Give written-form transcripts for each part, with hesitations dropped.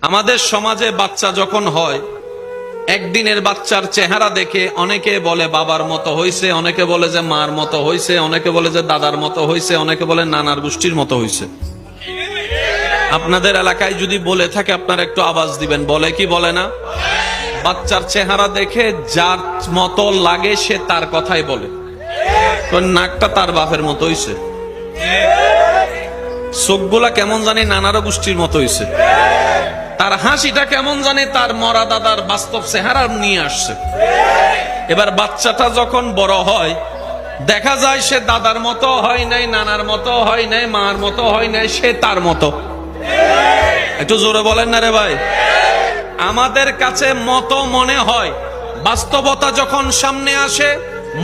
আমাদের সমাজে বাচ্চা যখন হয়, একদিনের বাচ্চার চেহারা দেখে অনেকে বলে বাবার মতো হইছে, অনেকে বলে যে মার মতো হইছে, অনেকে বলে যে দাদার মতো হইছে, অনেকে বলে নানার গোষ্ঠীর মতো হইছে। আপনাদের এলাকায় যদি বলে থাকে আপনারা একটু আওয়াজ দিবেন, বলে কি বলে না? বাচ্চার চেহারা দেখে যার মতো লাগে সে তার কথাই বলে। নাকটা তার বাপের মতো হইছে, চোখগুলা কেমন জানি নানার গোষ্ঠীর মতো হইছে, তার হাসিটা কেমন জানে তার মরা দাদার বাস্তব চেহারা নিয়ে আসছে। এবার বাচ্চাটা যখন বড় হয় দেখা যায় সে দাদার মতো হয় নাই, নানার মতো হয় নাই, মার মতো হয় নাই, সে তার মতো। একটু জোরে বলেন না রে ভাই। আমাদের কাছে মতো মনে হয়, বাস্তবতা যখন সামনে আসে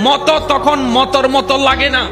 মতো তখন মতর মতো লাগে না।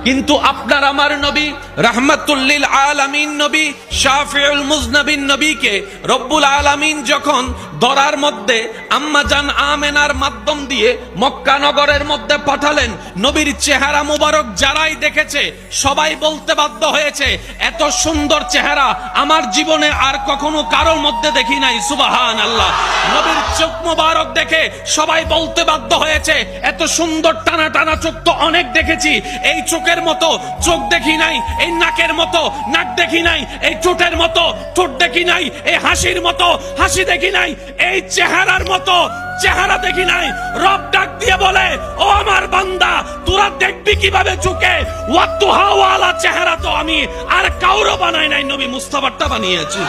কিন্তু আপনার আমার নবী রাহমাতুল লিল আলামিন নবী শাফিউল মুজনাবিন নবীকে রব্বুল আলামিন যখন দরার মধ্যে আম্মা জান আমেনার মাধ্যম দিয়ে মক্কা নগরের মধ্যে পাঠালেন, নবীর চেহারা মুবারক যারাই দেখেছে সবাই বলতে বাধ্য হয়েছে, এত সুন্দর চেহারা আমার জীবনে আর কখনো কারোর মধ্যে দেখি নাই। সুবহানাল্লাহ। নবীর চোখ মুবারক দেখে সবাই বলতে বাধ্য হয়েছে, এত সুন্দর টানা টানা চোখ তো অনেক দেখেছি, এই চোখের মতো চোখ দেখি নাই, এই নাকের মতো নাক দেখি নাই, এই ঠোঁটের মতো ঠোঁট দেখি নাই, এই হাসির মতো হাসি দেখি নাই, এই চেহারার মতো চেহারা দেখি নাই। রব ডাক দিয়ে বলে, ও আমার বান্দা, তোরা দেখবি কিভাবে চোখে ওয়াতুহা ওয়ালা চেহারা তো আমি আর কাউরে বানাই নাই, নবী মুস্তাফারটা বানিয়েছি।